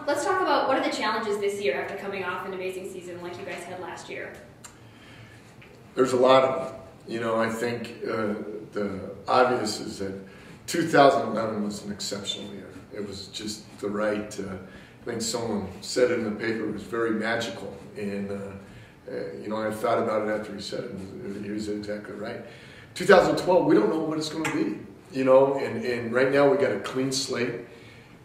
Let's talk about what are the challenges this year after coming off an amazing season like you guys had last year. There's a lot of them. You know, I think the obvious is that 2011 was an exceptional year. It was just the right, I think someone said it in the paper, it was very magical. And, you know, I thought about it after he said it. He was exactly right. 2012, we don't know what it's going to be. You know, and right now we got a clean slate.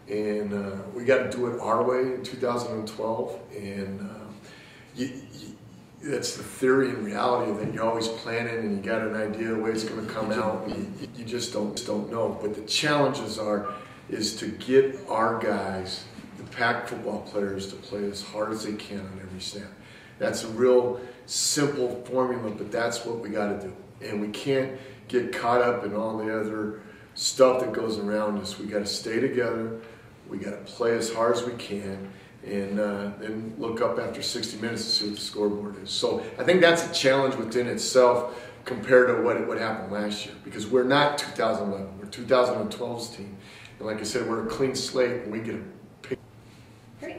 And we got to do it our way in 2012. And that's the theory and reality that you're always planning and you got an idea of the way it's going to come out. You just don't know. But the challenges is to get our guys, the Pac football players, to play as hard as they can on every snap. That's a real simple formula, but that's what we got to do. And we can't get caught up in all the other stuff that goes around us. We got to stay together. We got to play as hard as we can, and then look up after 60 minutes to see what the scoreboard is. So I think that's a challenge within itself compared to what happened last year, because we're not 2011. We're 2012's team, and like I said, we're a clean slate, and we get a pick. Great.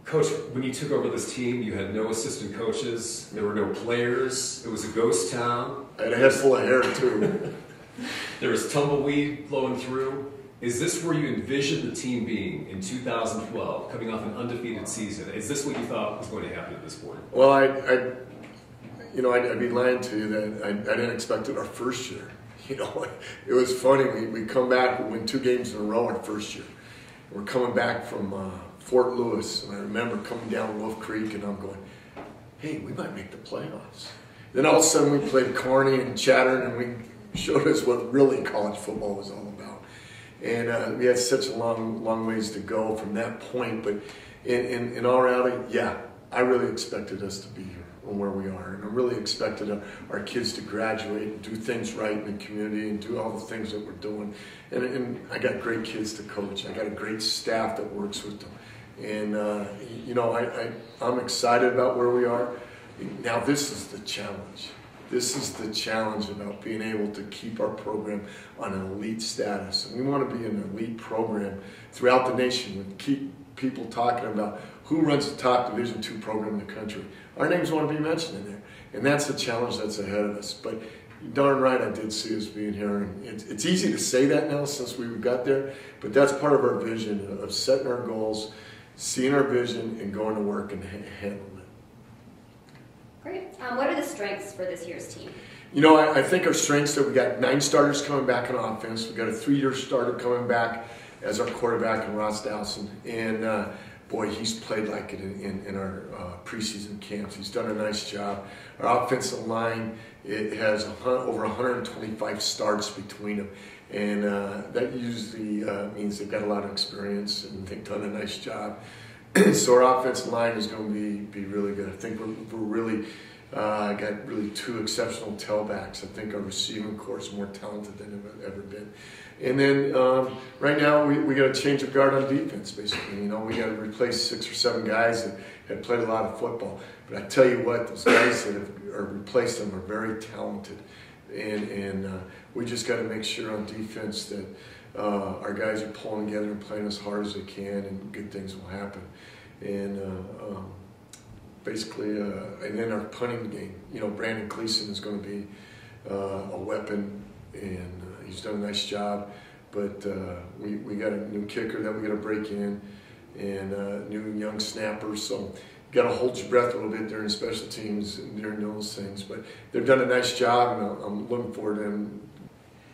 Coach, when you took over this team, you had no assistant coaches. There were no players. It was a ghost town. I had a head full of hair too. There was tumbleweed flowing through. Is this where you envisioned the team being in 2012, coming off an undefeated season? Is this what you thought was going to happen at this point? Well, I'd be lying to you that I didn't expect it our first year. You know, it was funny. We come back, we win 2 games in a row our first year. We're coming back from Fort Lewis, and I remember coming down Wolf Creek, and I'm going, hey, we might make the playoffs. Then all of a sudden we played Kearney and Chattern, and we showed us what really college football was all about. And we had such a long ways to go from that point. But in all reality, yeah, I really expected us to be here and where we are. And I really expected our kids to graduate and do things right in the community and do all the things that we're doing. And I got great kids to coach. I got a great staff that works with them. And, you know, I'm excited about where we are. Now this is the challenge. This is the challenge about being able to keep our program on an elite status. And we want to be an elite program throughout the nation and keep people talking about who runs the top Division II program in the country. Our names want to be mentioned in there. And that's the challenge that's ahead of us. But darn right I did see us being here. And it's easy to say that now since we got there, but that's part of our vision of setting our goals, seeing our vision, and going to work and handling it. Great. What are the strengths for this year's team? You know, I think our strengths that we got 9 starters coming back on offense. We got a 3-year starter coming back as our quarterback in Ross Dowson. And boy, he's played like it in our preseason camps. He's done a nice job. Our offensive line, it has over 125 starts between them. And that usually means they've got a lot of experience and they've done a nice job. So our offensive line is going to be really good. I think we're really got really 2 exceptional tailbacks. I think our receiving corps is more talented than it's ever been. And then right now we got to change the guard on defense. Basically, you know, we got to replace 6 or 7 guys that have played a lot of football. But I tell you what, those guys that have replaced them are very talented, and we just got to make sure on defense that our guys are pulling together and playing as hard as they can, and good things will happen. And basically, and then our punting game. You know, Brandon Gleason is going to be a weapon, and he's done a nice job. But we got a new kicker that we got to break in, and new young snapper. So you got to hold your breath a little bit during special teams and during those things. But they've done a nice job, and I'm looking forward to them.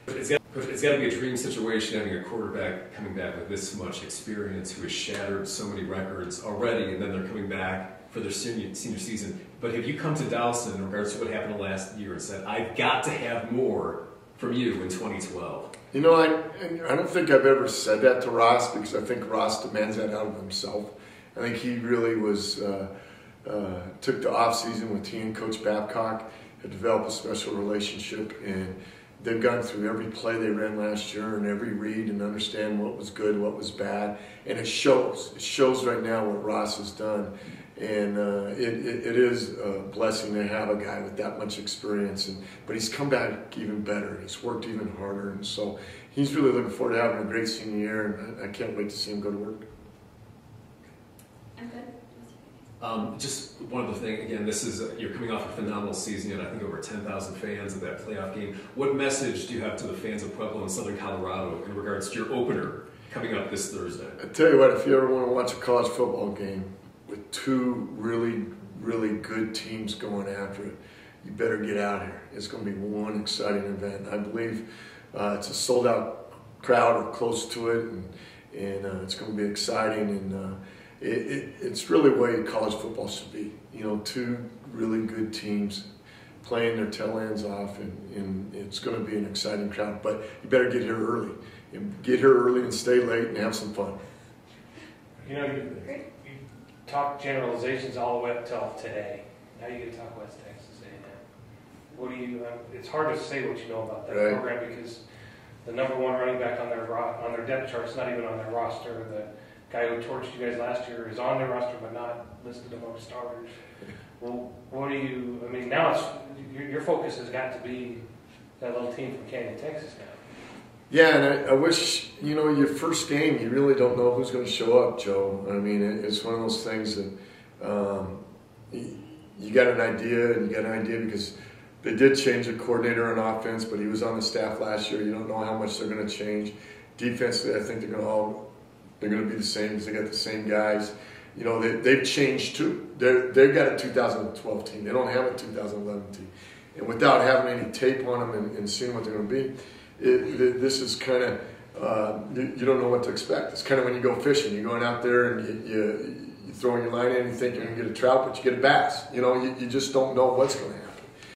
It's got to be a dream situation having a quarterback coming back with this much experience who has shattered so many records already, and then they're coming back for their senior season. But have you come to Dowson in regards to what happened last year and said, I've got to have more from you in 2012? You know, I don't think I've ever said that to Ross, because I think Ross demands that out of himself. I think he really was took the off season with he and Coach Babcock, had developed a special relationship, and they've gone through every play they ran last year and every read and understand what was good, what was bad, and it shows. It shows right now what Ross has done, and it is a blessing to have a guy with that much experience. But he's come back even better. He's worked even harder, and so he's really looking forward to having a great senior year, and I can't wait to see him go to work. I'm good. Just one other thing, again, this is you're coming off a phenomenal season, and I think over 10,000 fans at that playoff game. What message do you have to the fans of Pueblo and Southern Colorado in regards to your opener coming up this Thursday? I tell you what, if you ever want to watch a college football game with two really, really good teams going after it, you better get out here. It's going to be one exciting event. I believe it's a sold-out crowd or close to it, and it's going to be exciting, and it's really the way college football should be. You know, two really good teams playing their tail ends off, and it's going to be an exciting crowd. But you better get here early. Get here early and stay late and have some fun. You know, you talk generalizations all the way up till today. Now you get to talk West Texas A&M. What do you? It's hard to say what you know about that program because the number one running back on their depth chart is not even on their roster. The guy who torched you guys last year is on their roster but not listed among starters. Well, what do you? I mean, now it's your focus has got to be that little team from Canyon, Texas now. Yeah, and I wish, you know, your first game, you really don't know who's going to show up, Joe. I mean, it's one of those things that you got an idea, and you got an idea because they did change the coordinator on offense, but he was on the staff last year. You don't know how much they're going to change. Defensively, I think they're going to be the same because they got the same guys. You know, they've changed too. They've got a 2012 team. They don't have a 2011 team. And without having any tape on them and seeing what they're going to be, this is kind of, you don't know what to expect. It's kind of when you go fishing. You're going out there and you throw your line in and you think you're going to get a trout, but you get a bass. You know, you just don't know what's going to happen.